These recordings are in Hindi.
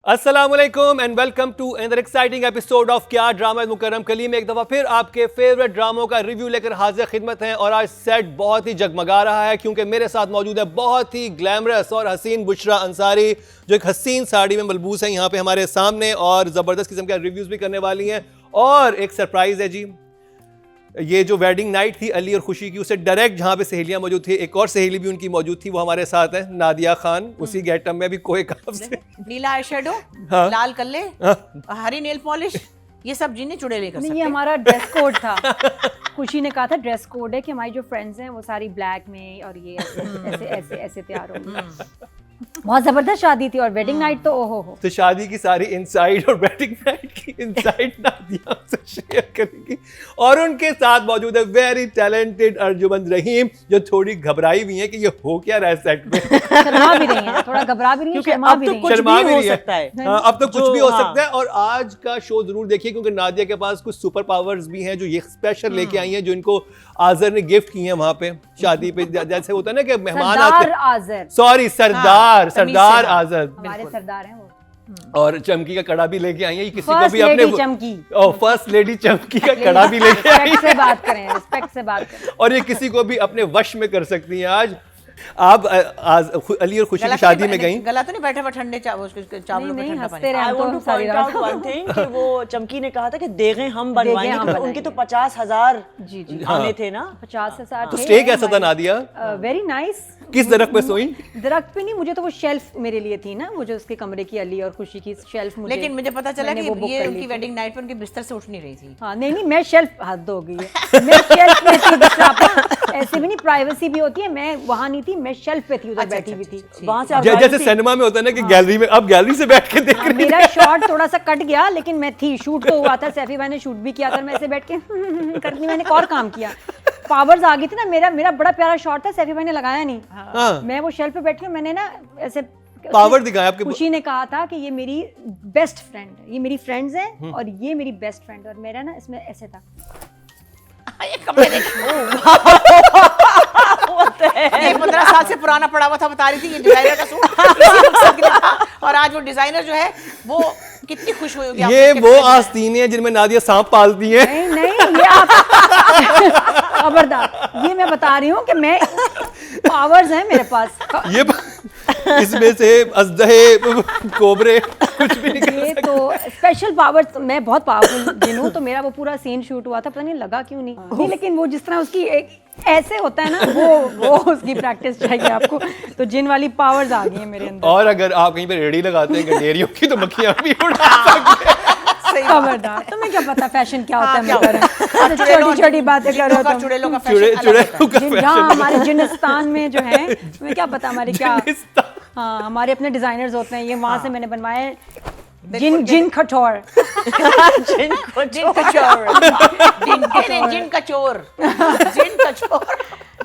अस्सलामुअलैकुम and welcome to another exciting episode of क्या ड्रामा मुकर्रम कलीम। एक दफ़ा फिर आपके फेवरेट ड्रामों का रिव्यू लेकर हाजिर खिदमत हैं और आज सेट बहुत ही जगमगा रहा है क्योंकि मेरे साथ मौजूद है बहुत ही ग्लैमरस और हसीन बुशरा अंसारी जो एक हसीन साड़ी में मलबूस है यहाँ पे हमारे सामने और ज़बरदस्त किस्म के रिव्यूज़ भी करने वाली हैं। और एक सरप्राइज़ है जी, ये जो वेडिंग नाइट थी अली और खुशी की, उससे डायरेक्ट जहाँ पे सहेलियां मौजूद थी, एक और सहेली भी उनकी मौजूद थी, वो हमारे साथ है नादिया खान। उसी गेटअप में भी कोई काम से नीला आई शेडो, हाँ। लाल कल्ले, हरी नेल पॉलिश, ये सब जीने चुड़े लेकर सकते। ये हमारा ड्रेस कोड था। खुशी ने कहा था ड्रेस कोड है कि हमारी जो फ्रेंड्स हैं वो सारी ब्लैक में और ये ऐसे ऐसे ऐसे तैयार होंगी। बहुत जबरदस्त शादी थी और वेडिंग नाइट तो ओहो हो। तो शादी की सारी इनसाइड और वेडिंग नाइट की इनसाइड नादिया से शेयर करेंगी। और उनके साथ मौजूद है वेरी टैलेंटेड अर्जुमन रहीम जो थोड़ी घबराई हुई है कि ये हो क्या रहा है सेट में। शर्मा भी रही है, थोड़ा घबरा भी रही है, शर्मा भी रही है। शर्मा भी हो रही है। सकता है। हाँ, अब तो कुछ भी हो सकता है। और आज का शो जरूर देखिए क्योंकि नादिया के पास कुछ सुपर पावर्स भी हैं जो ये स्पेशल लेके आई हैं, जो इनको आजर ने गिफ्ट की हैं वहां पे शादी पे। जैसे होता है ना कि मेहमान आते हैं, सॉरी सरदार आजर हमारे सरदार हैं वो। और चमकी का कड़ा भी लेके आई है। ये किसी को फर्स्ट भी अपने लेडी चमकी, फर्स्ट लेडी चमकी का कड़ा भी लेके आई रिस्पेक्ट से बात करें, रिस्पेक्ट से बात करें। और ये किसी को भी अपने वश में कर सकती हैं। आज आप अली और खुशी की शादी में गई, गला तो नहीं बैठा हुआ ठंडे चावलों पे ठंडा पानी। I want to point out one thing कि वो चमकी ने कहा था कि देगें हम बनवाएंगे, क्योंकि उनके तो 50,000 आने थे ना। 50,000 तो स्टे कैसा था नादिया? Very nice. किस दरख्त पे सोई? दरख्त पे नहीं, मुझे तो वो शेल्फ मेरे लिए थी ना, वो जो उसके कमरे की अली और खुशी की शेल्फ। लेकिन मुझे पता चला कि ये उनकी वेडिंग नाइट पर उनके बिस्तर से उठ नहीं रही थी। हाँ नहीं, मैं शेल्फ हद हो गई है। मैं शेल्फ पे थी, ऐसे भी नहीं, प्राइवेसी भी होती है। मैं वहाँ नहीं थी, मैं शेल्फ पे थी, उधर बैठी हुई थी। वहाँ से जैसे सिनेमा में होता है ना कि गैलरी में, अब गैलरी से बैठ के देख रही। मेरा शॉट थोड़ा सा कट गया लेकिन मैं थी, शूट तो हुआ था, सैफी भाई ने शूट भी किया था, मैं ऐसे बैठ के करती, मैंने एक और काम किया। पावर्स आ गई थी ना, मेरा बड़ा प्यारा शॉट था, सैफी भाई ने लगाया नहीं। हाँ। मैं वो शेल्फ पे बैठी हूँ, मैंने ना ऐसे पावर दिखाया आपके। खुशी ने कहा था कि ये मेरी बेस्ट फ्रेंड है, ये मेरी फ्रेंड्स हैं और ये मेरी बेस्ट फ्रेंड, और मेरा ना इसमें ऐसे था। ये कपड़े ये 15 साल से पुराना पड़ा हुआ था, बता रही थी ये डिजाइनर का सूट। और आज वो डिजाइनर जो है वो कितनी खुश हुई होगी। ये वो आस्तीनें हैं जिनमें नादिया सांप पालती है। नहीं ये आप खबरदार, ये मैं बता रही हूँ कि मैं पावर्स हैं मेरे पास। ये इसमें से अजदहे कोबरे कुछ भी नहीं कर ये तो स्पेशल पावर्स, मैं बहुत पावरफुल जिन हूँ, तो मेरा वो पूरा सीन शूट हुआ था, पता नहीं लगा क्यों नहीं, लेकिन वो जिस तरह उसकी एक ऐसे होता है ना, वो उसकी प्रैक्टिस चाहिए आपको, तो जिन वाली पावर्स आ गई हैं मेरे अंदर। और अगर आप कहीं पे रेडी लगाते हैं गंडेरियों की तो मक्खियां भी उड़ा सकते हैं। खबरदार, तुम्हें क्या पता फैशन क्या होता है, मैं कर छोटी छोटी बातें कर रहा हूँ। चुड़ैलों का फैशन जहाँ हमारे जिनिस्तान में जो है, तुम्हें क्या पता हमारे क्या, हाँ हमारे अपने डिजाइनर्स होते हैं, ये वहाँ से मैंने बनवाए जिन कचौर।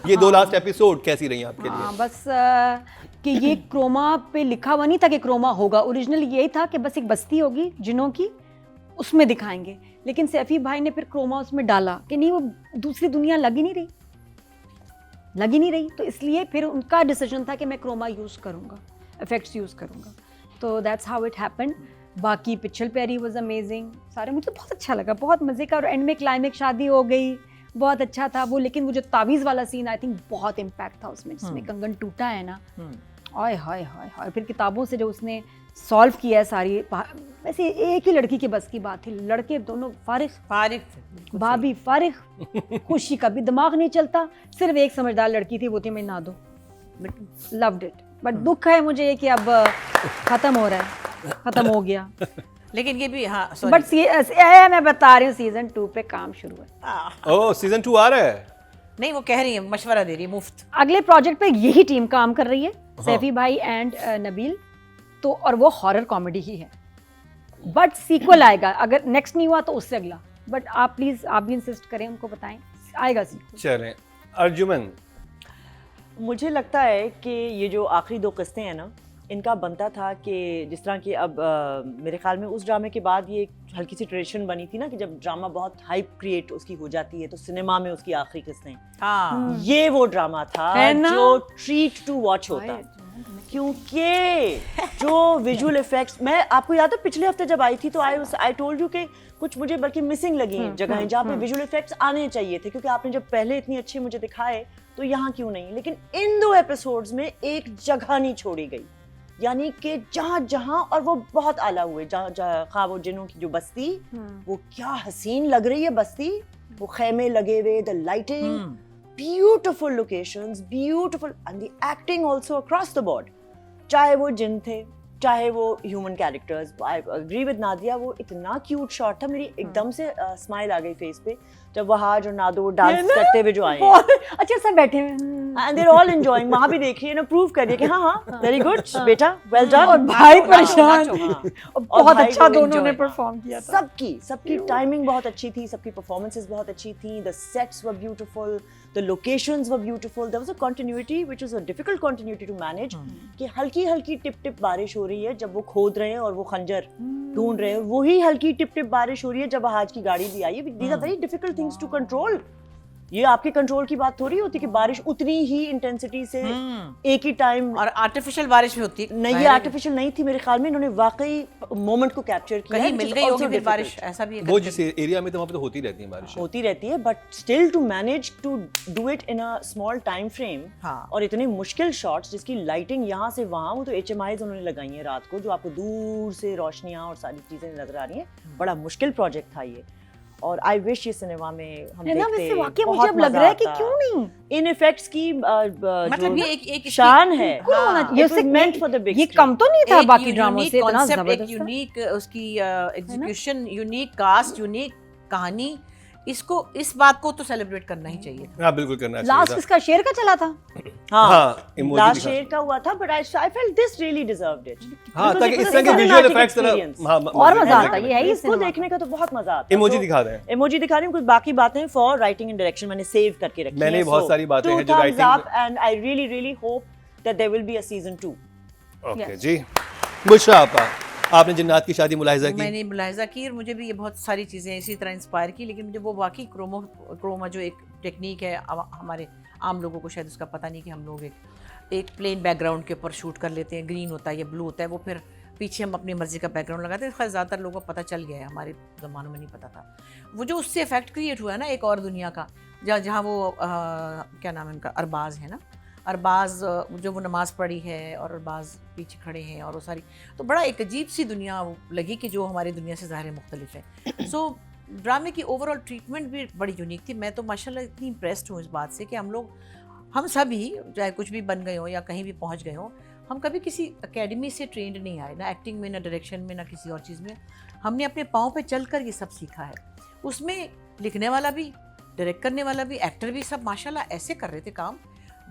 ये 2 लास्ट एपिसोड कैसी रही आपके लिए? बस कि ये क्रोमा पे लिखा हुआ नहीं था कि क्रोमा होगा, ओरिजिनल यही था कि बस एक बस्ती होगी जिनों की, उसमें दिखाएंगे। लेकिन सैफी भाई ने फिर क्रोमा उसमें डाला कि नहीं, वो दूसरी दुनिया लग ही नहीं रही, तो इसलिए फिर उनका डिसीजन था कि मैं क्रोमा यूज़ करूँगा, इफेक्ट्स यूज़ करूँगा। तो दैट्स हाउ इट हैपेंड। बाकी पिछल पेरी वाज अमेजिंग, सारे मुझे बहुत अच्छा लगा, बहुत मज़े का। और एंड में क्लाइमेक्स शादी हो गई, बहुत अच्छा था वो। लेकिन वो जो तावीज़ वाला सीन, आई थिंक बहुत इम्पैक्ट था उसमें, जिसमें कंगन टूटा है ना, आय हाय हाय हाय। फिर किताबों से जो उसने सॉल्व किया है सारी, वैसे एक ही लड़की के बस की बात थी, लड़के दोनों फारिग, भाभी फारिग, खुशी का भी दिमाग नहीं चलता, सिर्फ एक समझदार लड़की थी, वो थी मैं ना दो। लव्ड इट, बट दुख है मुझे ये कि अब खत्म हो रहा है, खत्म हो गया। लेकिन ये भी हाँ, बट मैं बता रही हूँ सीजन 2 पे काम शुरू है। ओह सीजन 2 आ रहा है? नहीं, वो कह रही है, मशवरा दे रही है मुफ्त। अगले प्रोजेक्ट पे यही टीम काम कर रही है, सैफी भाई एंड नबील, तो और वो हॉरर कॉमेडी ही है। बट सीक्वल आएगा, अगर नेक्स्ट नहीं हुआ तो उससे अगला। बट आप प्लीज, आप भी इंसिस्ट करें, उनको बताएं, आएगा सीक्वल। चलें अर्जुमन। मुझे लगता है कि ये जो आखिरी 2 किस्तें हैं ना, इनका बनता था कि जिस तरह की अब मेरे ख्याल में उस ड्रामे के बाद ये एक हल्की सी ट्रेडिशन बनी थी ना कि जब ड्रामा बहुत हाइप क्रिएट उसकी हो जाती है तो सिनेमा में उसकी आखिरी किस्तें, हाँ ये वो ड्रामा था जो ट्रीट टू वॉच होता। क्योंकि जो विजुअल इफेक्ट्स, मैं आपको याद है पिछले हफ्ते जब आई थी तो आई टोल्ड यू कि कुछ मुझे बल्कि मिसिंग लगी हैं जगहें जहाँ पे विजुअल इफेक्ट्स आने चाहिए थे, क्योंकि आपने जब पहले इतनी अच्छी मुझे दिखाए तो यहाँ क्यों नहीं। लेकिन इन 2 एपिसोड्स में एक जगह नहीं छोड़ी गई, यानी कि जहाँ जहाँ, और वो बहुत आला हुए, जहाँ खा वो जिनों की जो बस्ती, वो क्या हसीन लग रही है बस्ती, वो खेमे लगे हुए, the lighting, beautiful locations, beautiful, and the acting also across the board, चाहे वो जिन थे चाहे वो human characters. I agree with Nadia, वो इतना क्यूट शॉट था, मेरी एकदम से स्माइल आ गई फेस पे जब वहाज और नादो डांस करते हुए जो आए अच्छा सब बैठे हुए एंड देयर ऑल एंजॉयिंग। वहां भी देखिए ना, प्रूव करिए कि हाँ वेरी गुड बेटा, वेल डन। और भाई परेशान, और बहुत भाई अच्छा को दोनों enjoy ने था। परफॉर्म किया था। सबकी टाइमिंग बहुत अच्छी थी, सबकी परफॉर्मेंसेस बहुत अच्छी थी, the sets were beautiful, the locations were beautiful, there was a continuity which was a difficult continuity to manage, कि हल्की हल्की टिप टिप बारिश हो रही है जब वो खोद रहे हैं और वो खंजर ढूंढ रहे हैं, वही हल्की टिप टिप बारिश हो रही है जब आज की गाड़ी भी आई है। These are very difficult things to control. ये आपके कंट्रोल की बात थोड़ी होती कि बारिश उतनी ही इंटेंसिटी से एक ही टाइम, और आर्टिफिशियल बारिश भी होती है, नहीं ये आर्टिफिशियल नहीं थी मेरे ख्याल में, इन्होंने वाकई मोमेंट को कैप्चर किया कहीं है, मिल which is गई होगी also फिर बारिश, difficult। ऐसा भी है वो कभी जिस एरिया में तो वहाँ पे तो होती रहती है बारिश। होती रहती है, but still to manage to do it in a small time frame, हाँ। और इतने मुश्किल शॉट्स जिसकी लाइटिंग यहाँ से वहाँ, वो तो HMIs उन्होंने लगाई हैं रात को, जो आपको दूर से रोशनियाँ और सारी चीजें नजर आ रही हैं। बड़ा मुश्किल प्रोजेक्ट था ये, और आई विश ये सिनेमा में हम है ना, देखते, वैसे वाकई बहुत मुझे अब लग मजा मतलब रहा है कि आता। क्यों नहीं इन इफेक्ट्स की मतलब जो ये एक शान है, बिल्कुल होना चाहिए। it was उससे meant for the big ये screen। कम तो नहीं था एक बाकी ड्रामों यूनिक से, इतना कॉन्सेप्ट, एक जबरदस्त था। यूनिक उसकी एग्जीक्यूशन, यूनिक कास्ट, यूनिक कहानी, इसको इस बात को तो सेलिब्रेट करना ही चाहिए। हाँ बिल्कुल करना लास्ट चाहिए इसका शेर का चला था। हाँ, emoji लास्ट दिखा। शेयर का हुआ था, but I felt this really deserved it. हाँ, ताकि इस तरह के विजुअल इफेक्ट्स और मजा आता है, ये है ही इसको सिनेमा देखने का तो बहुत मजा आता है। इमोजी दिखा दें। इमोजी दिखा रही हूँ, कुछ बाकी बातें फॉर राइटिंग एंड डायरेक्शन मैंने सेव करके रखी मैंने हैं। बहुत सारी बातें हैं जो writing में- and I really hope that there will be a season 2। Okay ji, Bushra आपा, आपने जिन्नात की शादी मुलाहिजा की। मैंने मुलाहिजा की और मुझे भी ये बहुत सारी चीज़ें इसी तरह इंस्पायर की, लेकिन मुझे वो वाकई क्रोमा जो एक टेक्निक है, हमारे आम लोगों को शायद उसका पता नहीं कि हम लोग एक प्लेन बैकग्राउंड के ऊपर शूट कर लेते हैं, ग्रीन होता है या ब्लू होता है, वो फिर पीछे हम अपनी मर्जी का बैकग्राउंड लगाते हैं। खैर ज़्यादातर लोगों को पता चल गया है, हमारे ज़मानों में नहीं पता था। वो जो उससे इफेक्ट क्रिएट हुआ है ना एक और दुनिया का, जहाँ वो क्या नाम है उनका, अरबाज है ना, अरबाज जो वो नमाज पढ़ी है और अरबाज पीछे खड़े हैं, और वो सारी तो बड़ा एक अजीब सी दुनिया लगी कि जो हमारी दुनिया से ज़ाहिर मुख्तलिफ है। सो ड्रामे की ओवरऑल ट्रीटमेंट भी बड़ी यूनिक थी। मैं तो माशाल्लाह इतनी इम्प्रेस्ड हूँ इस बात से कि हम सभी चाहे कुछ भी बन गए हो या कहीं भी पहुँच गए हो, हम कभी किसी एकेडमी से ट्रेंड नहीं आए, ना एक्टिंग में, ना डायरेक्शन में, ना किसी और चीज़ में। हमने अपने पाँव पे चल कर ये सब सीखा है। उसमें लिखने वाला भी, डायरेक्ट करने वाला भी, एक्टर भी, सब माशाल्लाह ऐसे कर रहे थे काम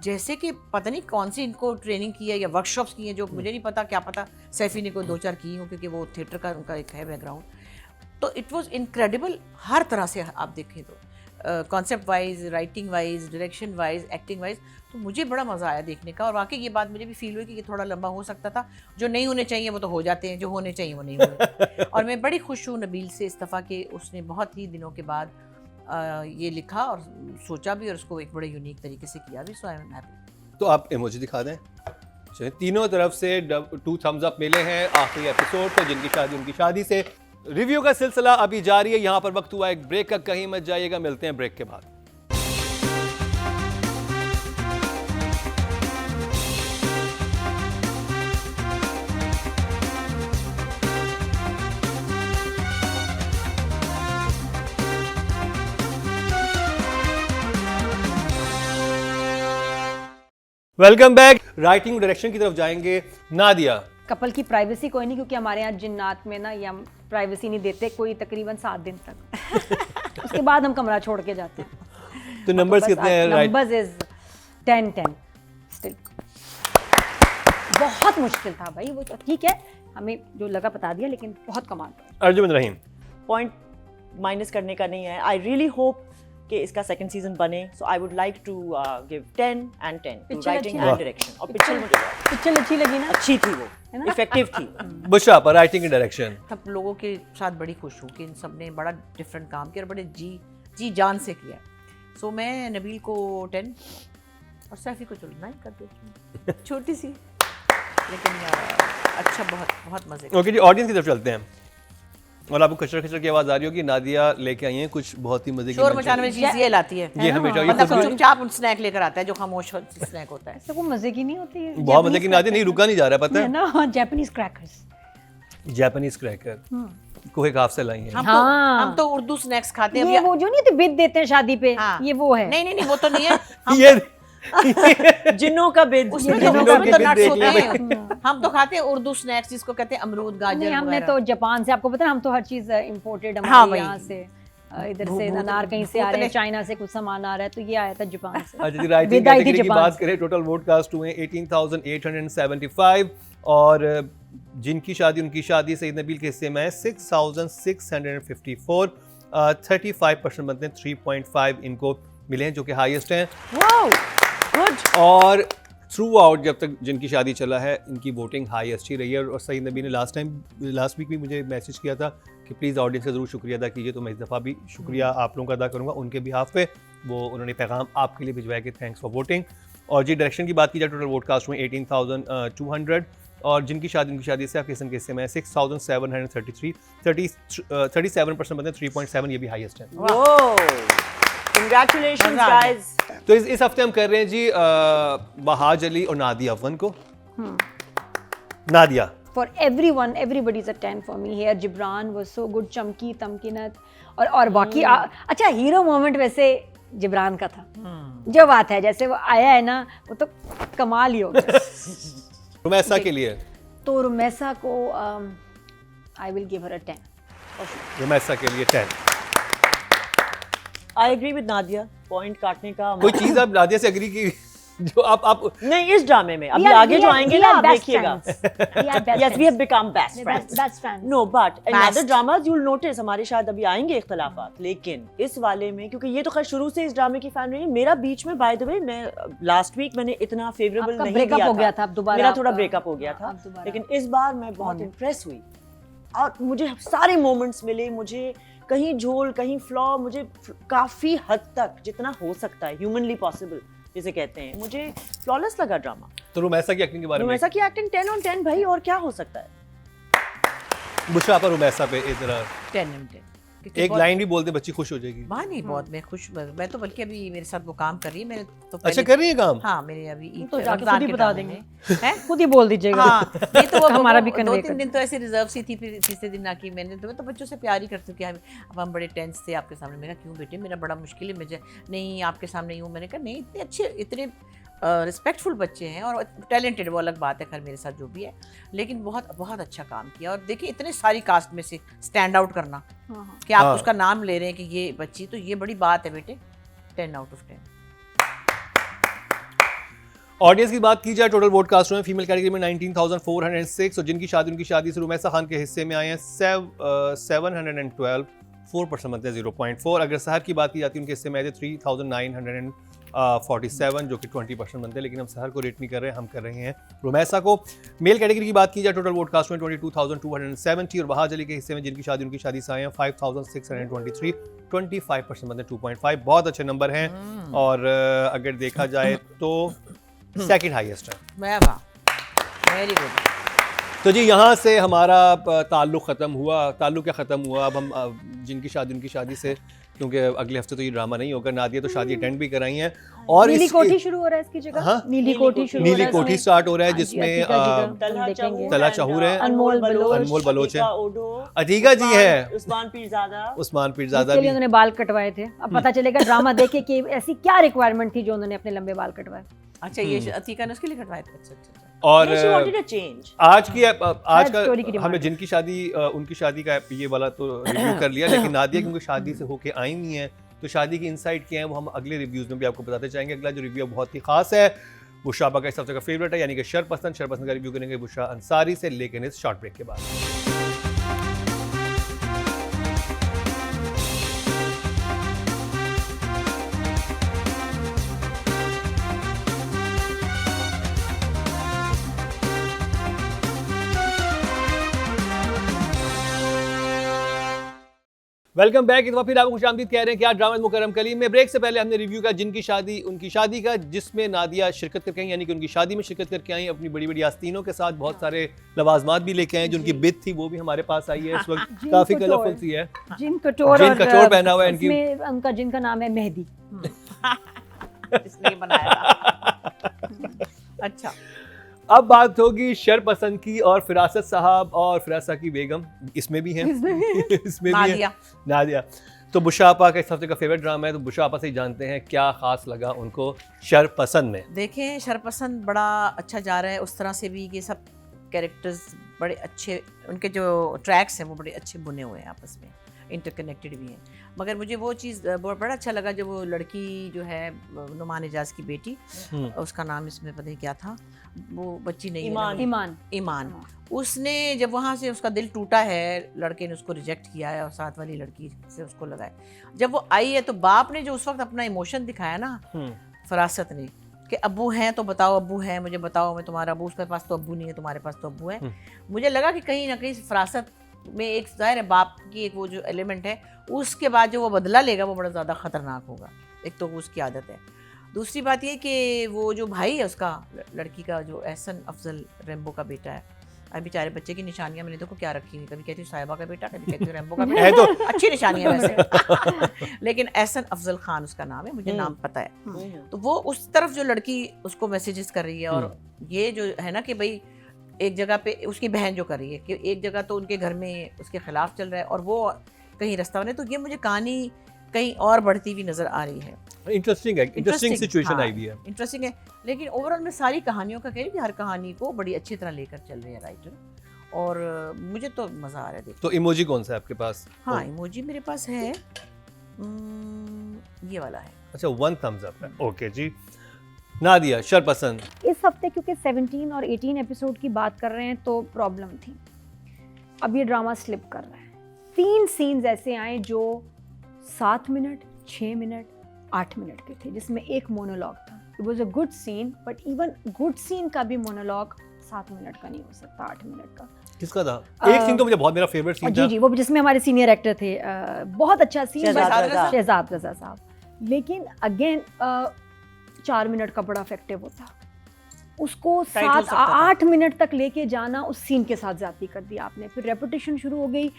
जैसे कि पता नहीं कौन सी इनको ट्रेनिंग की है या वर्कशॉप्स की है, जो मुझे नहीं पता, क्या पता सैफी ने कोई 2-4 की हो, क्योंकि वो थिएटर का उनका एक है बैकग्राउंड। तो इट वाज इनक्रेडिबल हर तरह से, आप देखें तो concept wise, writing wise, direction wise, acting wise. तो मुझे बड़ा मज़ा आया देखने का, और वाकई ये बात मुझे भी फील हुई कि ये थोड़ा लंबा हो सकता था। जो नहीं होने चाहिए वो तो हो जाते हैं, जो होने चाहिए वो नहीं होने। और मैं बड़ी खुश हूँ नबील से इस दफ़ा कि उसने बहुत ही दिनों के बाद ये लिखा और सोचा भी, और उसको एक बड़े यूनिक तरीके से किया भी। सो आई एम हैप्पी। तो आप इमोजी दिखा दें। चलिए, तीनों तरफ से 2 थम्स अप मिले हैं आखिरी एपिसोड को, जिनकी शादी उनकी शादी से। रिव्यू का सिलसिला अभी जारी है। यहाँ पर वक्त हुआ एक ब्रेक का, कहीं मत जाइएगा, मिलते हैं ब्रेक के बाद। Welcome back. राइटिंग डायरेक्शन की तरफ जाएंगे। नादिया, कपल की प्राइवेसी कोई नहीं, क्योंकि हमारे यहाँ जिन्नात में ना ये हम प्राइवेसी नहीं देते कोई तकरीबन 7 दिन तक। उसके बाद हम कमरा छोड़ के जाते हैं। तो नंबर्स कितने हैं? नंबर्स इज 10 स्टिल बहुत मुश्किल था भाई, वो तो ठीक है, हमें जो लगा बता दिया, लेकिन बहुत कमाल। अर्जुन रहीम, पॉइंट माइनस करने का नहीं है। आई रियली होप कि इसका सेकंड सीजन बने, so I would like to give 10 and 10 to picture writing अच्छी एंड लगी? डायरेक्शन। और पिक्चर अच्छी लगी ना? अच्छी थी, वो ना? इफेक्टिव थी। बुशरा पर राइटिंग एंड डायरेक्शन। सब लोगों के साथ बड़ी खुश हूँ कि इन सब ने बड़ा डिफरेंट काम किया और बड़े जी जान से किया। सो मैं नबील को 10 और सैफी को चलो 9 कर देती हूँ, छोटी सी। लेकिन अच्छा, बहुत बहुत मजे का। ओके जी, ऑडियंस की तरफ चलते हैं। और आपको खचर खचर की आवाज़ आ रही होगी, नादिया लेके आई हैं कुछ बहुत ही मज़े की शोर मिठाई। मचाने वाली चीज ये लाती है, ये हमेशा ये मतलब खुशबू चुपचाप उन स्नैक लेकर आता है जो खामोश स्नैक होता है। ऐसे वो मजे की नहीं होती है बहुत मज़े की। नादिया नहीं रुका नहीं जा रहा, पता है है, ना, जापानीज क्रैकर्स। जापानीज क्रैकर कोहे काफ से लाई हैं। हम तो उर्दू स्नैक्स खाते हैं ये अब। वो जो नहीं होते बिद देते हैं शादी पे, हाँ। ये वो है। नहीं नहीं नहीं, वो तो नहीं है। हम ये जिन्नों का बिद। उसमें जिन्हों तो का उसमें तो बिद nuts देख होते लिया हैं। हम तो खाते हैं उर्दू स्नैक्स जिसको कहते हैं अमरूद, गाजर नहीं, हमने वगैरह। तो जापान से, आपको पता है हम तो हर चीज इम्पोर्टेड हाँ हमारे भाई। यहाँ से, इधर भूत- से भूत- अनार कहीं से आ रहे हैं, भूतने- चाइना से कुछ सामान आ रहा है, तो ये आया था जापान से। अच्छा जी, राइटिंग विद आई थी कैटेगरी की जापान बात से। करें, टोटल वोट कास्ट हुए 18,875 और जिनकी शादी उनकी शादी सईद नबील के हिस्से में है 6,654, 35% बनते हैं, 3.5 इनको मिले हैं जो कि हाईएस्ट हैं। Wow, good. और थ्रू आउट जब तक जिनकी शादी चला है इनकी वोटिंग हाईएस्ट ही रही है। और सईद नबी ने लास्ट वीक भी मुझे मैसेज किया था कि प्लीज़ ऑडियंस का ज़रूर शुक्रिया अदा कीजिए, तो मैं इस दफ़ा भी शुक्रिया आप लोगों का अदा करूँगा उनके बिहाफ पे। वो उन्होंने पैगाम आपके लिए भिजवाया कि थैंक्स फॉर वोटिंग। और जी डायरेक्शन की बात की जाए, टोटल वोट कास्ट हुए 18,200 और जिनकी शादी उनकी शादी से आपके के हिस्से में 6,733, 37% बनते हैं, 3.7 ये भी हाईएस्ट है। Whoa. Congratulations, मजा आ गया। guys. तो इस हफ्ते हम कर रहे हैं जी बहाज अली और नादिया अफवन को। Nadia For everyone, everybody's a 10 for me here. Gibran was so good, चमकी तमकीनत और बाकी अच्छा हीरो मोमेंट वैसे जिब्रान का था। जो बात है जैसे वो आया है ना, वो तो कमाल ही हो गया। रुमैसा के लिए, तो रुमैसा को आई विल गिव हर अ 10। रुमैसा के लिए 10। I agree with Nadia. Point काटने का कोई चीज आप नादिया से एग्री की जो आप नहीं, इस ड्रामे में अभी आगे जो आएंगे ना आप देखिएगा। Yes, we have become best friends. Best friends. No, but in Best. other dramas you'll notice हमारे शायद अभी आएंगे इख्तलाफात, लेकिन इस वाले में क्योंकि ये तो खैर शुरू से इस ड्रामे की फैन रही है, मेरा बीच में बाय द वे मैं लास्ट वीक मैंने इतना फेवरेबल आपका नहीं breakup दिया हो गया था, अब दोबारा मेरा थोड़ा आपका- ब्रेकअप हो गया था, अब दोबारा- लेकिन इस बार मैं बहुत इम्प्रेस हुई और मुझे सारे मोमेंट्स मिले, मुझे कहीं झोल कहीं फ्लॉ, मुझे काफी हद तक जितना हो सकता है ह्यूमनली पॉसिबल जिसे कहते हैं, मुझे फ्लॉलेस लगा ड्रामा। तो रुमैसा की एक्टिंग के बारे में, रुमैसा की एक्टिंग 10 on 10 भाई, और क्या हो सकता है। बुशरा पर रुमैसा पे इधर 10 on 10। एक लाइन भी बोलते बच्ची खुश हो जाएगी। वाह नहीं, बहुत मैं खुश, मैं तो बल्कि अभी मेरे साथ वो काम कर रही है, मैंने तो अच्छा कर रही है काम। हाँ मेरे अभी तो जाके रमजान खुद ही के बता ड्रामे देंगे। में। हैं? खुद ही बोल दीजिएगा। हाँ, ये तो वो हमारा भी दो convey तीन कर दिन तो ऐसे रिजर्व सी थी, फिर तीसरे दिन आके मैंने तो मैं तो बच्चों से प्यार ही करती हूँ कि अब हम बड़े टेंस थे आपके सामने। मैंने कहा क्यों बेटे, मेरा बड़ा मुश्किल है, मुझे नहीं आपके सामने यूँ। मैंने कहा नहीं, इतने अच्छे इतने रिस्पेक्टफुल बच्चे हैं और टैलेंटेड, वो अलग बात है खैर मेरे साथ जो भी है, लेकिन बहुत बहुत अच्छा काम किया। और देखिए इतने सारी कास्ट में से स्टैंड आउट करना कि आप हाँ। उसका नाम ले रहे हैं कि ये बच्ची, तो ये बड़ी बात है बेटे। 10 out of 10। ऑडियंस की बात की जाए, टोटल वोट कास्ट हुए फीमेल कैटेगरी में 19,406 और जिनकी शादी उनकी शादी से रुमैसा खान के हिस्से में आए हैं 712, 4% बनते हैं 0.4। अगर सहर की बात की जाती है उनके हिस्से में आए थे 3,947 जो कि 20% बनते हैं, लेकिन हम सहर को रेट नहीं कर रहे हैं, हम कर रहे हैं रुमैसा को। मेल कैटेगरी की बात की जाए, टोटल वोट कास्ट हुए 22,270 और बहाज अली के हिस्से में जिनकी शादी उनकी शादी से आए हैं 5,623, 25% बनते हैं 2.5। बहुत अच्छे नंबर हैं और अगर देखा जाए तो सेकंड हाईएस्ट है। मैं वाह, वेरी गुड। तो जी यहाँ से हमारा ताल्लुक़ ख़त्म हुआ। ताल्लुक़ क्या ख़त्म हुआ, अब हम जिनकी शादी उनकी शादी से, क्योंकि अगले हफ्ते तो ये ड्रामा नहीं होगा। नादिया तो शादी अटेंड भी कराई हैं और नीली इसके- कोठी शुरू हो रहा है इसकी जगह। हाँ? नीली कोठी शुरू हो रहा नीली है कोठी इसमें। स्टार्ट हो रहा है हाँ जी, जिसमें अतीका जी का तलहा हम देखेंगे। तलहा चाहूर है, अनमोल बलोच बलोच है, अतीका ओडो, अतीका जी है, उस्मान पीरजादा। उस्मान पीरजादा जिसके भी। लिए उन्होंने बाल कटवाए थे। अब पता चलेगा ड्रामा देखे कि ऐसी क्या रिक्वायरमेंट थी जो उन्होंने अपने लंबे बाल कटवाए। अच्छा ये अतीका ने उसके लिए कटवाए थे। अच्छा अच्छा। और No, she wanted a change. आज की आज स्टोरी की का डिमांड हमने है। जिनकी शादी उनकी शादी का ये वाला तो रिव्यू कर लिया, लेकिन नादिया क्योंकि शादी से होके आई हुई हैं तो शादी की इनसाइट क्या है वो हम अगले रिव्यूज़ में भी आपको बताते जाएंगे। अगला जो रिव्यू बहुत ही खास है वो शाबा का इस हफ्ते का फेवरेट है, यानी कि शरपसंद का रिव्यू करेंगे बुशरा अंसारी से, लेकिन इस शॉर्ट ब्रेक के बाद। Welcome back. एक बार फिर आपको खुशामदीद कह रहे हैं कि आज ड्रामा मुकर्रम कलीम में ब्रेक से पहले हमने रिव्यू का जिनकी शादी उनकी शादी का, जिसमें नादिया शिरकत करके आई, यानी कि उनकी शादी में शिरकत करके आई अपनी बड़ी बड़ी आस्तीनों के साथ, बहुत सारे लवाजमात भी लेके आए, जो उनकी बित थी वो भी हमारे पास आई है इस वक्त, काफी कलरफुल सी है। जिन कटोर जिन कटोर पहना हुआ है इनकी, उनका जिनका नाम है मेहदी, इसलिए बनाया था। अच्छा, अब बात होगी शरपसंद की और फिरासत साहब और फिरासा की बेगम इसमें भी हैं, इसमें भी है नादिया। तो बुशा आपा का इस हफ्ते का फेवरेट ड्रामा है, तो बुशा आपा से ही जानते हैं क्या खास लगा उनको शरपसंद में। देखें, शरपसंद बड़ा अच्छा जा रहा है उस तरह से भी कि सब कैरेक्टर्स बड़े अच्छे, उनके जो ट्रैक्स हैं वो बड़े अच्छे बुने हुए हैं, आपस में इंटरकनेक्टेड भी हैं। मगर मुझे वो चीज़ बड़ा अच्छा लगा जब वो लड़की जो है नुमान एजाज की बेटी, उसका नाम इसमें पता नहीं क्या था, वो बच्ची नहीं ईमान ईमान, उसने जब वहाँ से उसका दिल टूटा है, लड़के ने उसको रिजेक्ट किया है और साथ वाली लड़की से उसको लगाए, जब वो आई है तो बाप ने जो उस वक्त अपना इमोशन दिखाया ना, फरासत ने, कि अब्बू हैं तो बताओ, अब्बू हैं मुझे बताओ, मैं तुम्हारा अब्बू, उसके पास तो अब्बू नहीं है, तुम्हारे पास तो अब्बू है। मुझे लगा कि कहीं ना कहीं फरासत में एक ज़ाहिर है बाप की एक वो जो एलिमेंट है, उसके बाद जो वो बदला लेगा वो बड़ा ज़्यादा ख़तरनाक होगा। एक तो वो उसकी आदत है, दूसरी बात ये कि वो जो भाई है उसका, लड़की का जो एहसन अफजल रैम्बो का बेटा है, अभी बेचारे बच्चे की निशानियां मैंने देखो क्या रखी हुई, कभी कहती हूँ साहिबा का बेटा, कभी कहती हूँ रैम्बो का बेटा, तो अच्छी निशानियां वैसे लेकिन एहसन अफजल खान उसका नाम है, मुझे नाम पता है। तो वो उस तरफ जो लड़की उसको मैसेजेस कर रही है, और ये जो है ना कि भाई एक जगह पे उसकी बहन जो कर रही है कि एक जगह तो उनके घर में उसके खिलाफ चल रहा है और वो कहीं रास्ता बने, तो ये मुझे कहानी कहीं और बढ़ती हुई नजर आ रही है। इंटरेस्टिंग है, इंटरेस्टिंग सिचुएशन आई हुई है, इंटरेस्टिंग है। लेकिन ओवरऑल में सारी कहानियों का कह रही हूँ, हर कहानी को बड़ी अच्छी तरह लेकर चल रहे हैं राइटर, और मुझे तो मजा आ रहा है। तो इमोजी कौन सा है आपके पास? हाँ, इमोजी मेरे पास है, ये वाला है। अच्छा, 1 thumbs up है। ओके जी, नादिया शरपसंद इस हफ्ते क्योंकि 17 और 18 एपिसोड की बात कर रहे हैं तो प्रॉब्लम थी, अब ये ड्रामा स्लिप कर रहा है। 3 सीन्स ऐसे आए जो 7 मिनट, 6 मिनट, 8 मिनट के थे, जिसमें एक मोनोलॉग था। It was a good scene, but even good scene का भी मोनोलॉग 7 मिनट का नहीं हो सकता, 8 मिनट का। किसका था? एक सीन तो मुझे बहुत मेरा फेवरेट सीन था। जी, वो जिसमें हमारे सीनियर एक्टर थे, बहुत अच्छा सीन, शहजाद रजा साहब। लेकिन अगेन 4 मिनट का बड़ा इफेक्टिव होता, उसको 7-8 मिनट तक लेके जाना, उस सीन के साथ ज्यादती कर दी आपने। फिर रेपिटेशन शुरू हो गई,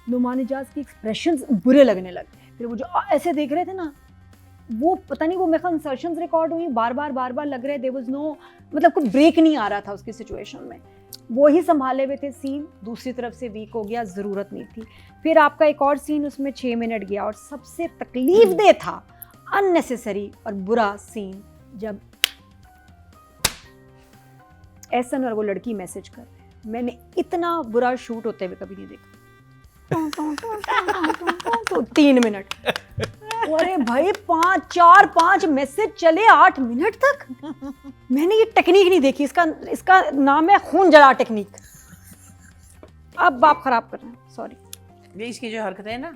नुमान इजाज की एक्सप्रेशंस बुरे लगने लग गए। फिर वो जो ऐसे देख रहे थे ना, वो पता नहीं, वो मेरे ख्याल इंसर्शंस रिकॉर्ड हुई, बार बार लग रहे, देयर वाज नो, मतलब कोई ब्रेक नहीं आ रहा था उसकी सिचुएशन में, वो ही संभाले हुए थे सीन, दूसरी तरफ से वीक हो गया, ज़रूरत नहीं थी। फिर आपका एक और सीन उसमें 6 मिनट गया, और सबसे तकलीफ दे था, अननेसेसरी और बुरा सीन, जब एहसन और वो लड़की मैसेज कर रहे हैं। मैंने इतना बुरा शूट होते हुए कभी नहीं देखा। 3 मिनट, अरे भाई 4-5 मैसेज चले 8 मिनट तक। मैंने ये टेक्निक नहीं देखी, इसका नाम है खून जला टेक्निक। अब आप खराब कर रहे हैं, सॉरी। ये इसकी जो हरकतें है ना,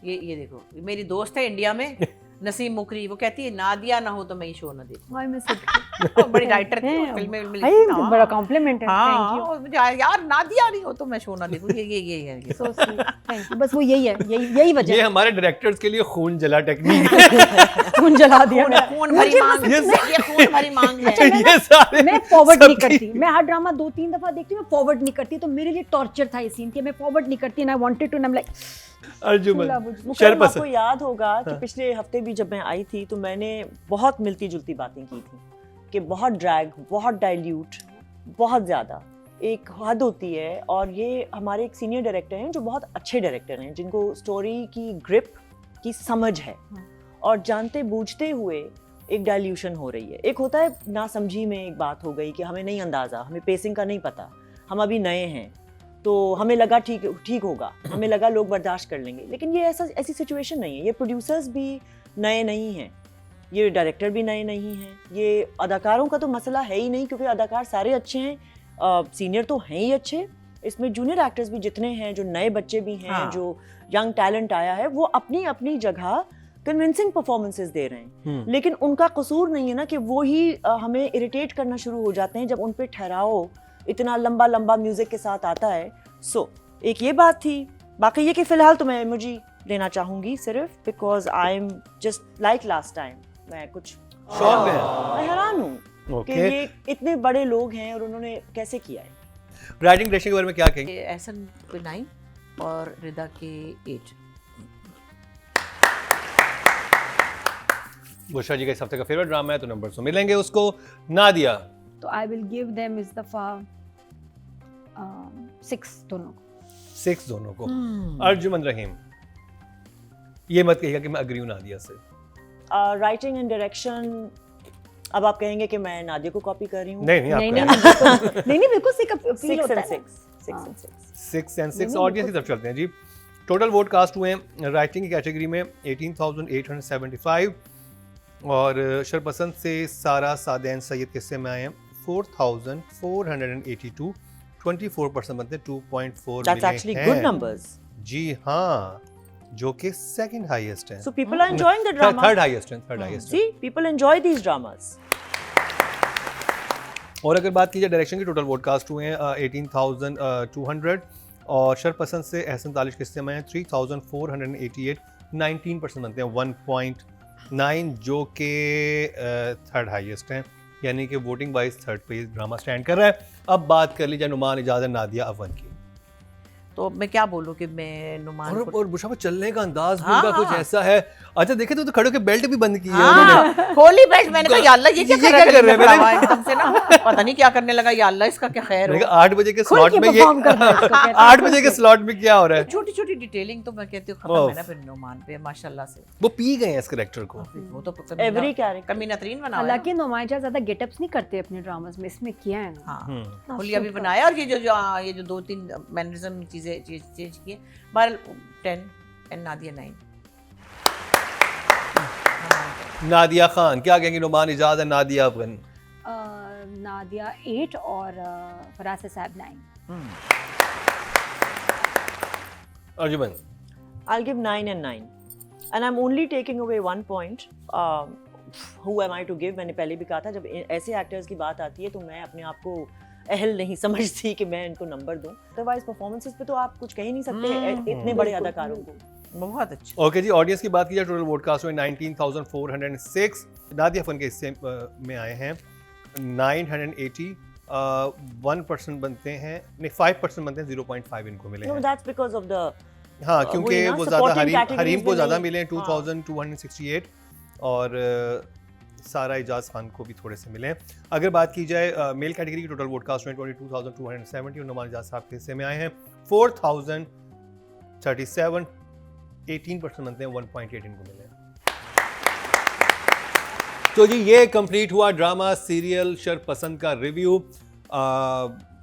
ये देखो, मेरी दोस्त है इंडिया में, नसीम मुकरी, वो कहती है नादिया ना हो तो मैं ये शो ना देखूं। भाई मैं सिद्ध बड़ी राइटर थी, फिल्में भाई बड़ा कॉम्प्लीमेंट है, थैंक यू। मुझे यार नादिया नहीं हो तो मैं शो ना देखूं, ये है। So sweet, thank you. बस वो यही है, यही वजह ये हमारे डायरेक्टर्स के लिए खून जला टेक्निक है। खून जला दिया, खून भरी मांग, ये खून भरी मांग है। ये सारे मैं फॉरवर्ड नहीं करती, मैं हर ड्रामा 2-3 दफा देखती हूँ, मैं फॉरवर्ड नहीं करती, तो मेरे लिए टॉर्चर था ये सीन कि मैं फॉरवर्ड नहीं करती, and I wanted to, and I am like Arjuman Mukarram, आपको याद होगा कि पिछले हफ्ते भी जब मैं आई थी तो मैंने बहुत मिलती जुलती बातें की थी कि बहुत ड्रैग, बहुत डाइल्यूट, बहुत ज़्यादा एक हद होती है। और ये हमारे एक सीनियर डायरेक्टर हैं जो बहुत अच्छे डायरेक्टर हैं, जिनको स्टोरी की ग्रिप की समझ है, और जानते बूझते हुए एक डाइल्यूशन हो रही है। एक होता है नासमझी में एक बात हो गई कि हमें नहीं अंदाज़ा, हमें पेसिंग का नहीं पता, हम अभी नए हैं, तो हमें लगा ठीक होगा, हमें लगा लोग बर्दाश्त कर लेंगे। लेकिन ये ऐसी सिचुएशन नहीं है। ये प्रोड्यूसर्स भी नए नहीं हैं, ये डायरेक्टर भी नए नहीं हैं, ये अदाकारों का तो मसला है ही नहीं, क्योंकि अदाकार सारे अच्छे हैं, सीनियर तो हैं ही अच्छे, इसमें जूनियर एक्टर्स भी जितने हैं, जो नए बच्चे भी हैं, जो यंग टैलेंट आया है, वो अपनी अपनी जगह कन्विंसिंग परफॉर्मेंसेस दे रहे हैं। लेकिन उनका कसूर नहीं है ना कि वो ही हमें इरिटेट करना शुरू हो जाते हैं जब उन पे ठहराओ इतना लंबा म्यूजिक के साथ आता है। एक ये बात थी। बाकी ये कि फिलहाल तो मैं इमोजी लेना चाहूँगी सिर्फ because I am just like last time. मैं कुछ शौक है। मैं हैरान हूँ कि ओके, ये इतने बड़े लोग हैं और उन्होंने कैसे किया है। राइटिंग डायरेक्शन के बारे में क्या कहेंगे? एहसन के 9 और रिदा के 8। बुशरा जी का इस हफ्ते का फेवरेट ड्रामा है तो नंबर तो मिलेंगे उसको। नादिया? तो आई विल गिव देम इस दफा 6 दोनों को। 6 दोनों को। अर्जुमंद रहीम? ये मत कहिएगा कि मैं अग्री हूं नादिया से। राइटिंग एंड डायरेक्शन, अब आप कहेंगे कि मैं नादिया को कॉपी कर रही हूँ। नहीं नहीं नहीं, नहीं बिल्कुल नहीं बिल्कुल सिक अपील 6 होता and है 6 6 and 6 6 and 6 नहीं, ऑडियंस की तरफ चलते हैं जी। टोटल वोट कास्ट हुए हैं राइटिंग की कैटेगरी में 18,875 और शरपसंद से सारा सादैन सैयद किस्से में आए हैं 4,482, 24% बनते हैं 2.4 That's actually मिले good हैं। numbers. जी हाँ, जो कि सेकंड हाईएस्ट है। So people are enjoying the drama. Third highest है, थर्ड हाईएस्ट है। See, people enjoy these dramas. और अगर बात की जाए डायरेक्शन की, टोटल वोट कास्ट हुए हैं 18,200 और शरपसंद से एहसन तालिश किस्से में 3,488, 19% बनते हैं 1.9 जो कि थर्ड हाईएस्ट हैं, यानी कि वोटिंग वाइज थर्ड पे ये ड्रामा स्टैंड कर रहा है। अब बात कर ली जाए नुमान इजाज़त नादिया अवन की। तो मैं क्या बोलूँ कि मैं नुमान को और बुशरा चलने का अंदाज भी हाँ, उनका कुछ हाँ। ऐसा है। अच्छा देखे तो खड़े होकर बेल्ट भी बंद की है हाँ, उन्होंने। खोली बेल्ट। मैंने कहा या अल्लाह ये क्या ये क्या कर कर रहे रहे हैं? हैं एकदम से ना, पता नहीं क्या करने लगा, या अल्लाह इसका क्या खैर मैंने हो। कहा 8 बजे के खुल स्लॉट के में ये perform करना है इसको कहते हैं। 8 बजे के स्लॉट में क्या हो रहा है? छोटी छोटी डिटेलिंग तो मैं कहती हूँ खत्म है ना फिर नुमान पे माशाल्लाह से। वो पी गए हैं इस कैरेक्टर को। वो तो Every character. कमीना तरीन बना हालांकि नुमाइजा ज्यादा गेटअप्स नहीं करते अपने ड्रामास में, इसमें किया है ना। हाँ होलिया भी बनाया और ये जो 2-3 मैनरिज्म चीजें चेंज किए। बहरहाल 10 एंड नादिया 9। नादिया खान क्या कहेंगे? नुमान इजाज़त नादिया अफगन? नादिया 8 और फराज साहब 9। Arjuman? I'll give 9 and 9. And I'm only taking away 1 point. Who am I to give? मैंने पहले भी कहा था जब ऐसे एक्टर्स की बात आती है तो मैं अपने आप को अहल नहीं समझती कि मैं इनको नंबर दूं। अदरवाइज परफॉर्मेंसेस पे तो आप कुछ कह ही नहीं सकते इतने बड़े अदाकारों को। बहुत अच्छे। ओके जी, ऑडियंस की बात की जाए टोटल वोट कास्ट हुए 19,406। नादिया फन के हिस्से में आए हैं 980, 1% बनते हैं, नहीं 5% बनते हैं, 0.5 इनको मिले No, हैं। that's because of the हाँ क्योंकि वही ना, वो ज़्यादा supporting categories हरीम को में ज़्यादा नहीं- मिले हैं हाँ। 2,268 और सारा इजाज खान को भी थोड़े से मिले हैं। अगर बात की जाए मेल कैटेगरी की, टोटल वोट कास्ट में 22,270 और नुमान इजाज साहब के हिस्से में आए हैं 4,037, 18% बनते हैं, 1.8 इनको मिले हैं। तो जी ये कंप्लीट हुआ ड्रामा सीरियल शरपसंद का रिव्यू।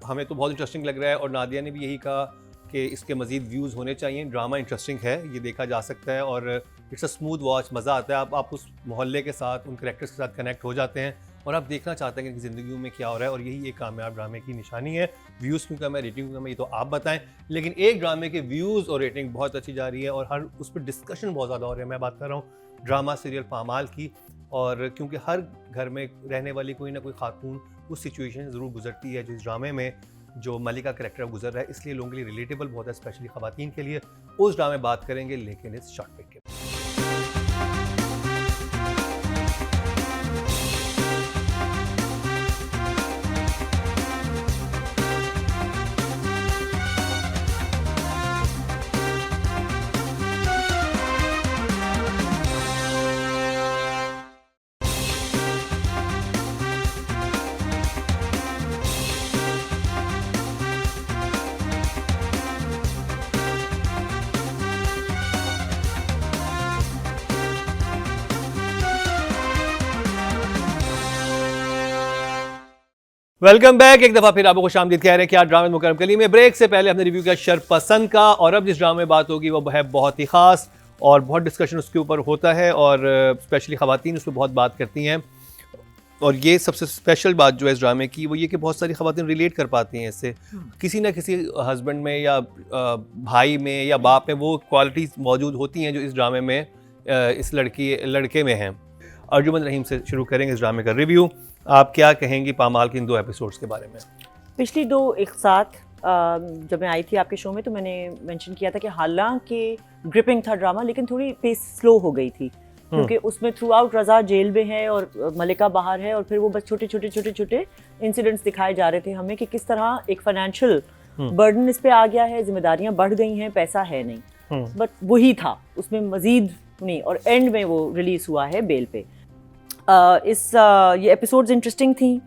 हमें तो बहुत इंटरेस्टिंग लग रहा है और नादिया ने भी यही कहा कि इसके मज़ीद व्यूज़ होने चाहिए। ड्रामा इंटरेस्टिंग है, ये देखा जा सकता है और इट्स अ स्मूथ वॉच, मज़ा आता है। आप उस मोहल्ले के साथ, उन कैरेक्टर्स के साथ कनेक्ट हो जाते हैं और आप देखना चाहते हैं कि ज़िंदगी में क्या हो रहा है और यही एक कामयाब ड्रामे की निशानी है। व्यूज़ क्यों कम है, रेटिंग क्यों कम है, ये तो आप बताएं। लेकिन एक ड्रामे के व्यूज़ और रेटिंग बहुत अच्छी जा रही है और हर उस पर डिस्कशन बहुत ज़्यादा हो रहा है। मैं बात कर रहा हूँ ड्रामा सीरियल पामाल की, और क्योंकि हर घर में रहने वाली कोई ना कोई खातून उस सिचुएशन ज़रूर गुजरती है जिस ड्रामे में जो मलिका कैरेक्टर गुजर रहा है, इसलिए लोगों के लिए रिलेटेबल बहुत है, स्पेशली ख़वातीन के लिए। उस ड्रामे बात करेंगे लेकिन इस शॉर्ट ब्रेक के बाद। Welcome back. एक दफ़ा फिर आपको खुशामदीद कह रहे हैं कि आज ड्रामे मुकरम कली में ब्रेक से पहले हमने रिव्यू किया शरपसंद का, और अब जिस ड्रामे में बात होगी वो है बहुत ही ख़ास और बहुत डिस्कशन उसके ऊपर होता है और स्पेशली ख़वातीन उस पर बहुत बात करती हैं। और ये सबसे स्पेशल बात जो है इस ड्रामे की वो ये कि बहुत सारी ख़वातीन रिलेट कर पाती हैं इससे, किसी ना किसी हस्बैंड में या भाई में या बाप में वो क्वालिटीज़ मौजूद होती हैं जो इस ड्रामे में इस लड़के में हैं। अर्जुमंद रहीम से शुरू करेंगे इस ड्रामे का रिव्यू। आप क्या कहेंगी पामाल के इन 2 एपिसोड्स के बारे में? पिछली 2 एक साथ जब मैं आई थी आपके शो में तो मैंने मेंशन किया था कि हालांकि ग्रिपिंग था ड्रामा, लेकिन थोड़ी पेस स्लो हो गई थी, क्योंकि उसमें थ्रू आउट रज़ा जेल में है और मलिका बाहर है, और फिर वो बस छोटे छोटे इंसिडेंट्स दिखाए जा रहे थे हमें कि किस तरह एक फाइनेंशियल बर्डन इस पे आ गया है, जिम्मेदारियां बढ़ गई हैं, पैसा है नहीं, बट वही था, उसमें मजीद नहीं, और एंड में वो रिलीज हुआ है बेल पे। ये एपिसोड्स इंटरेस्टिंग थी।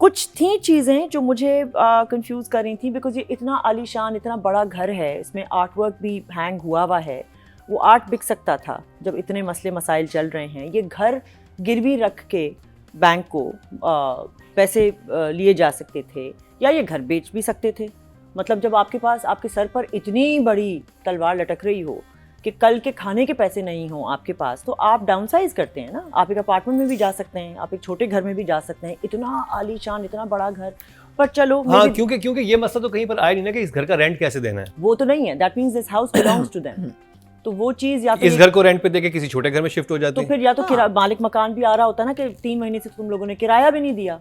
कुछ थी चीज़ें जो मुझे कंफ्यूज कर रही थी, बिकॉज ये इतना आलीशान, इतना बड़ा घर है, इसमें आर्ट वर्क भी हैंग हुआ है, वो आर्ट बिक सकता था जब इतने मसले मसाइल चल रहे हैं। ये घर गिरवी रख के बैंक को पैसे लिए जा सकते थे, या ये घर बेच भी सकते थे। मतलब जब आपके पास आपके सर पर इतनी बड़ी तलवार लटक रही हो कि कल के खाने के पैसे नहीं हो आपके पास, तो आप डाउनसाइज करते हैं ना, आप एक अपार्टमेंट में भी जा सकते हैं, आप एक छोटे घर में भी जा सकते हैं। इतना आलीशान, इतना बड़ा घर, पर चलो हाँ, क्योंकि ये मसला तो कहीं पर आया नहीं ना कि इस घर का रेंट कैसे देना है। वो तो नहीं है, that means this house belongs to them. तो वो चीज या तो इस घर को रेंट पे देके किसी छोटे घर में शिफ्ट हो जाती तो फिर या तो मालिक मकान भी आ रहा होता ना कि 3 महीने से तुम लोगों ने किराया भी नहीं दिया,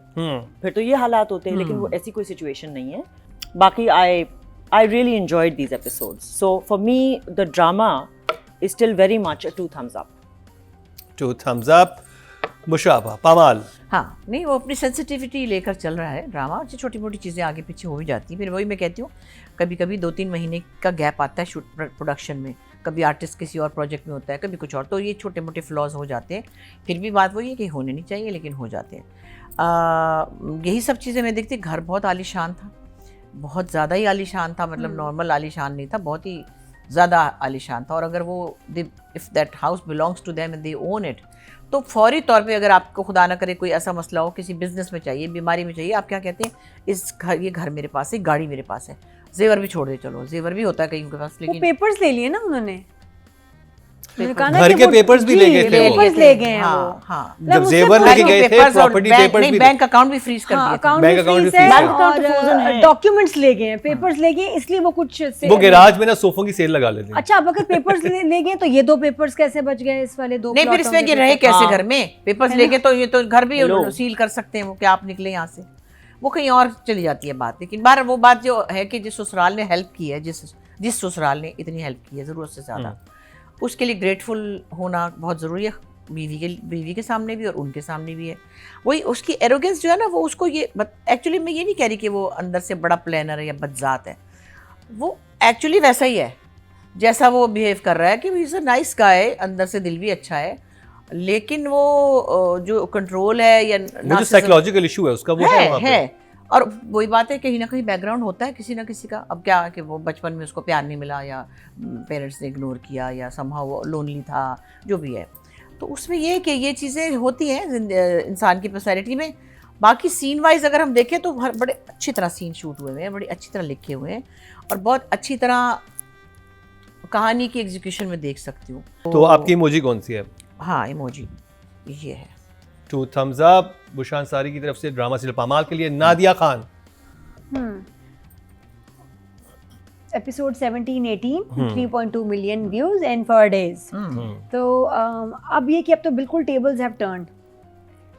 फिर तो ये हालात होते हैं, लेकिन वो ऐसी कोई सिचुएशन नहीं है। बाकी I really enjoyed these episodes. So for me, the drama is still very much a 2 thumbs up. 2 thumbs up. मुशाबा, पामाल। हाँ, नहीं, वो अपनी सेंसिटिविटी लेकर चल रहा है ड्रामा, जो छोटी मोटी चीज़ें आगे पीछे हो भी जाती हैं। फिर वही मैं कहती हूँ, कभी कभी 2-3 महीने का गैप आता है शूट प्रोडक्शन में, कभी आर्टिस्ट किसी और प्रोजेक्ट में होता है, कभी कुछ और, तो ये छोटे मोटे फ्लॉज हो जाते हैं। फिर भी बात वही है कि होने नहीं चाहिए, लेकिन हो जाते हैं। यही सब चीज़ें मैं देखती। घर बहुत आलीशान था, बहुत ज़्यादा ही आलीशान था, मतलब नॉर्मल आलीशान नहीं था, बहुत ही ज़्यादा आलीशान था। और अगर वो if that house belongs to them and they own it, तो फौरी तौर पे अगर आपको खुदा ना करे कोई ऐसा मसला हो, किसी बिजनेस में चाहिए, बीमारी में चाहिए, आप क्या कहते हैं, ये घर मेरे पास है, गाड़ी मेरे पास है, जेवर भी छोड़ दे, चलो जेवर भी होता है कहीं के पास, लेकिन पेपर्स ले लिए ना उन्होंने, घर के पेपर्स भी ले गए थे, पेपर्स ले गए हैं वो। हाँ, जब जेवर लेके गए थे, प्रॉपर्टी पेपर्स भी, बैंक अकाउंट भी फ्रीज कर दिए थे, बैंक अकाउंट भी फ्रीज और डॉक्यूमेंट्स ले गए हैं, पेपर्स ले गए, इसलिए वो कुछ वो गैराज में ना सोफों की सेल लगा लेते हैं। अच्छा, अब अगर पेपर्स ले गए तो ये 2 पेपर्स कैसे बच गए, इस वाले 2? नहीं, फिर इसमें कि रहे कैसे घर में, पेपर्स लेके तो ये तो घर भी सील कर सकते हैं वो, कि आप निकले यहाँ से, वो कहीं और चली जाती है बात। लेकिन बार वो बात जो है कि जिस ससुराल ने हेल्प की है, जिस ससुराल ने इतनी हेल्प की है ज़रूरत से ज़्यादा, उसके लिए ग्रेटफुल होना बहुत ज़रूरी है, बीवी के सामने भी और उनके सामने भी है। वही उसकी एरोगेंस जो है ना, वो उसको ये एक्चुअली मैं ये नहीं कह रही कि वो अंदर से बड़ा प्लानर है या बदजात है, वो एक्चुअली वैसा ही है जैसा वो बिहेव कर रहा है, कि इज़ अ नाइस गाय, अंदर से दिल भी अच्छा है, लेकिन वो जो कंट्रोल है या जो साइकोलॉजिकल इशू है उसका, वो है। और वही बात है, कहीं ना कहीं बैकग्राउंड होता है किसी ना किसी का। अब क्या है कि वो बचपन में उसको प्यार नहीं मिला, या पेरेंट्स ने इग्नोर किया, या समहाउ वो लोनली था, जो भी है, तो उसमें ये है कि ये चीज़ें होती हैं इंसान की पर्सनैलिटी में। बाकी सीन वाइज अगर हम देखें तो बड़े अच्छी तरह सीन शूट हुए हैं, बड़ी अच्छी तरह लिखे हुए हैं, और बहुत अच्छी तरह कहानी की एग्जीक्यूशन में देख सकती हूँ। तो आपकी इमोजी कौन सी है? हाँ, इमोजी ये है। 2 thumbs up बुशान सारी की तरफ से ड्रामा सीरियल पामाल के लिए। Nadia Khan. Episode 17-18 3.2 million views in 4 days। तो अब ये कि अब तो बिल्कुल टेबल्स हैव टर्न्ड।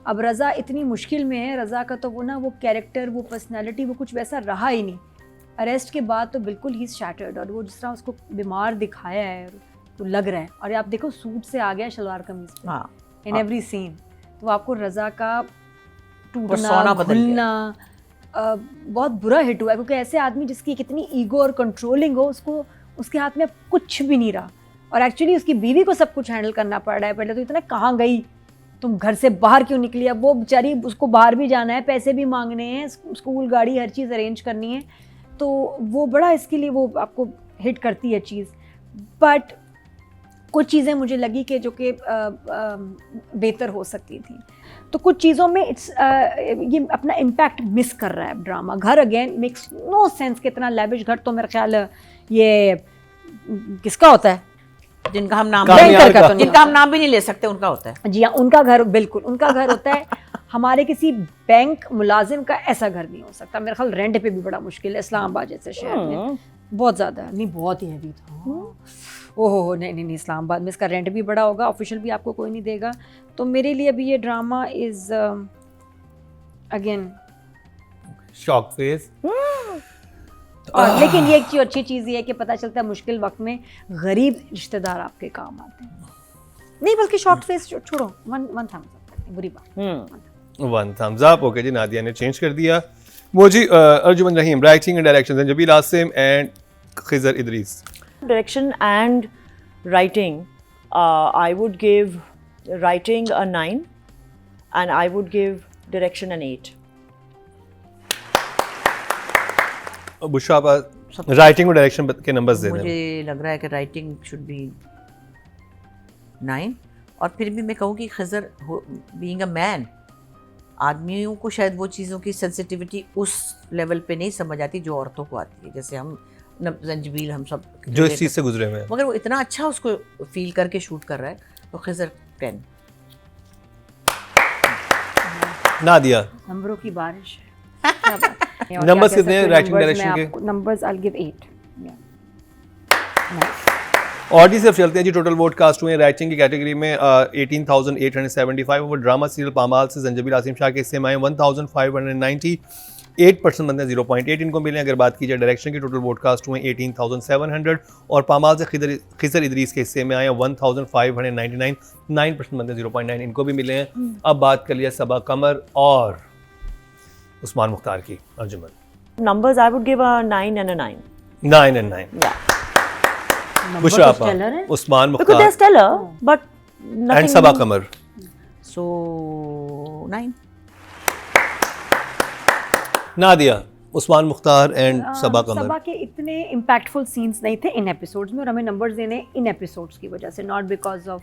अब रज़ा इतनी मुश्किल में है, रज़ा का तो वो ना, वो कैरेक्टर, वो पर्सनालिटी, वो कुछ वैसा रहा ही नहीं। अरेस्ट के बाद तो बिल्कुल ही शैटर्ड, और वो जिस तरह उसको बीमार दिखाया है तो लग रहा है। और आप देखो सूट से आ गया शलवार कमीज पे, हाँ, इन एवरी सीन। तो आपको रज़ा का टूटना, खुलना बहुत बुरा हिट हुआ है, क्योंकि ऐसे आदमी जिसकी कितनी ईगो और कंट्रोलिंग हो, उसको उसके हाथ में कुछ भी नहीं रहा, और एक्चुअली उसकी बीवी को सब कुछ हैंडल करना पड़ रहा है। पहले तो इतना कहाँ गई तुम, घर से बाहर क्यों निकली? अब वो बेचारी, उसको बाहर भी जाना है, पैसे भी मांगने हैं, स्कूल, गाड़ी, हर चीज़ अरेंज करनी है, तो वो बड़ा इसके लिए वो आपको हिट करती है चीज़। बट कुछ चीज़ें मुझे लगी कि जो कि बेहतर हो सकती थी, तो कुछ चीज़ों में ये अपना इम्पैक्ट मिस कर रहा है ड्रामा। घर अगेन मेक्स नो सेंस, कितना लैविश घर, तो मेरा ख्याल ये किसका होता है, जिनका हम नाम बैंकर का, तो जिनका हम नाम भी नहीं ले सकते, उनका होता है। जी हाँ, उनका घर, बिल्कुल उनका घर होता है। हमारे किसी बैंक मुलाजिम का ऐसा घर नहीं हो सकता। मेरा ख्याल रेंट पे भी बड़ा मुश्किल है इस्लामाबाद जैसे शहर में, बहुत ज़्यादा नहीं, बहुत ही हैवी था। ओहो, नहीं, इस्लामाबाद में इसका रेंट भी बड़ा होगा, ऑफिशियल भी आपको कोई नहीं देगा। तो मेरे लिए अभी ये drama is again shock face. और लेकिन ये एक अच्छी चीज़ ये है कि पता चलता है मुश्किल वक्त में गरीब रिश्तेदार आपके काम आते हैं। नहीं बल्कि शॉर्ट फेस छोड़ो, वन थम्स अप, बुरी बात। One thumbs up. Okay ji, Nadia ने चेंज कर दिया। वो जी Arjuman Rahim, writing and direction Jabeel Asim and Khizar Idrees. Direction and writing, I would give writing a 9 and I would give direction an 8. Bushra आप राइटिंग और डायरेक्शन के नंबर्स दे दें। मुझे लग रहा है कि राइटिंग शुड बी 9, और फिर भी मैं कहूँ कि खज़र बीइंग अ मैन, आदमियों को शायद वो चीज़ों की सेंसिटिविटी उस लेवल पे नहीं समझ आती जो औरतों को आती है। जैसे हम जंजीबील हम सब जो इस चीज़ से गुजरे हुए हैं, मगर वो इतना अच्छा उसको फील करके शूट कर रहा है, तो खज़र 10। नादिया नंबरों की बारिश है। नंबर्स कितने हैं राइटिंग डायरेक्शन के? Numbers I will give 8। और जी सिर्फ चलते हैं जी। टोटल वोट कास्ट हुए हैं राइटिंग की कैटेगरी में 18,875, और ड्रामा सीरियल पामाल से जंजीबिल आसिम शाह के हिस्से में आए 1,590, 8% बनते हैं 0.8 इनको मिले। अगर बात की जाए डायरेक्शन की, टोटल वोट कास्ट हुए 18,700, और पामाल से खिजर इदरीस के हिस्से में आए 1,599, 9% बनते हैं 0.9 इनको भी मिले हैं। अब बात कर लिया सबा कमर और उस्मान मुख्तार की। Arjuman Numbers, I would give a 9 and a 9. 9 and 9। Yeah. Bushra आपा, Usman Because they're Mukhtar stellar, but and nothing. Saba Qamar. So 9। Nadia, Usman Mukhtar and Saba Qamar. Saba के इतने इम्पैक्टफुल सीन्स नहीं थे इन एपिसोड्स में, और हमें नंबर्स देने इन एपिसोड्स की वजह से, नॉट बिकॉज ऑफ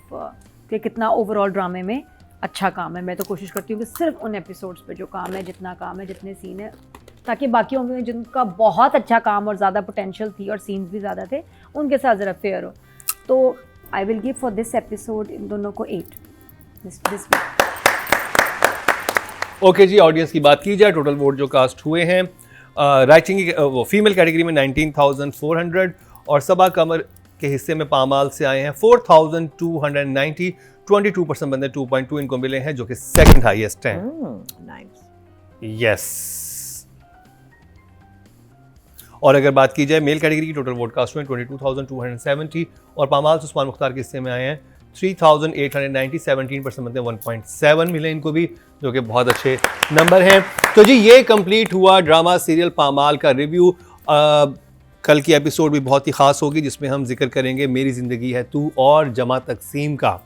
कि कितना ओवरऑल ड्रामे में अच्छा काम है। मैं तो कोशिश करती हूँ कि सिर्फ उन एपिसोड्स पे जो काम है, जितना काम है, जितने सीन है, ताकि बाकियों में जिनका बहुत अच्छा काम और ज़्यादा पोटेंशियल थी और सीन्स भी ज़्यादा थे, उनके साथ ज़रा फेयर हो। तो I will give for this episode in दोनों को 8 दिस ओके जी, ऑडियंस की बात की जाए, टोटल वोट जो कास्ट हुए हैं राइटिंग की वो फीमेल कैटेगरी में 19,400, और सबा कमर के हिस्से में पामाल से आए हैं 4,290, 22% बंदे 2.2 इनको मिले हैं, जो कि सेकंड हाईएस्ट हैं। Nice. यस। और अगर बात की जाए मेल कैटेगरी की, टोटल वोट कास्ट हुए 22,270, और पामाल से उस्मान मुख्तार के हिस्से में आए हैं 3,890, 17% बनते हैं 1.7 मिले इनको भी, जो कि बहुत अच्छे नंबर हैं। तो जी ये कंप्लीट हुआ ड्रामा सीरियल पामाल का रिव्यू। कल की एपिसोड भी बहुत ही ख़ास होगी, जिसमें हम जिक्र करेंगे मेरी ज़िंदगी है तू और जमा तकसीम का।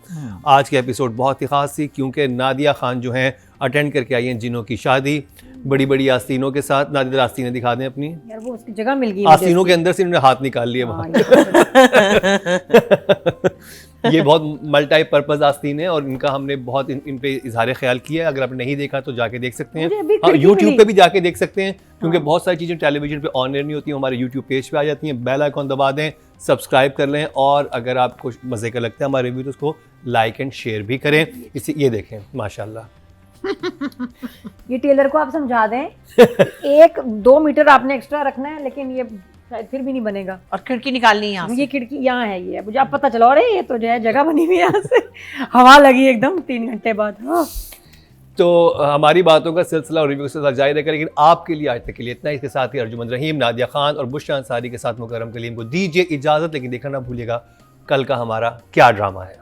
आज की एपिसोड बहुत ही ख़ास थी, क्योंकि नादिया खान जो हैं अटेंड करके आई हैं जिनों की शादी बड़ी बड़ी आस्तीनों के साथ। नादिया आस्तीनें दिखा दें अपनी। यार वो उसकी जगह मिल गई आस्तीनों के अंदर से इन्होंने हाथ निकाल लिए वहाँ। ये बहुत मल्टी पर्पज़ आस्तीन है, और इनका हमने बहुत इन पे इजहार ख्याल किया है। अगर आपने नहीं देखा तो जाके देख सकते हैं, हाँ यूट्यूब पे भी जाके देख सकते हैं, क्योंकि बहुत सारी चीज़ें टेलीविजन पे ऑन एयर नहीं होती, हमारे यूट्यूब पेज पे आ जाती हैं। बेल आइकॉन दबा दें, सब्सक्राइब कर लें, और अगर आपको मज़े का लगता है हमारे रिव्यू तो उसको लाइक एंड शेयर भी करें। इसे ये देखें माशाल्लाह। ये टेलर को आप समझा दें 1-2 मीटर आपने एक्स्ट्रा रखना है, लेकिन ये शायद फिर भी नहीं बनेगा। और खिड़की निकालनी है यहाँ से। ये खिड़की यहाँ है, ये मुझे अब पता चला। अरे ये तो जो है जगह बनी हुई है, यहाँ से हवा लगी एकदम 3 घंटे बाद। हाँ। तो हमारी बातों का सिलसिला और रिव्यू के साथ जारी रहेगा, लेकिन आपके लिए आज तक के लिए इतना। इसके साथ ही अर्जुमन रहीम, नादिया खान और बुशरा अंसारी के साथ मुकर्रम कलीम को दीजिए इजाज़त, लेकिन देखना ना भूलिएगा कल का हमारा क्या ड्रामा है।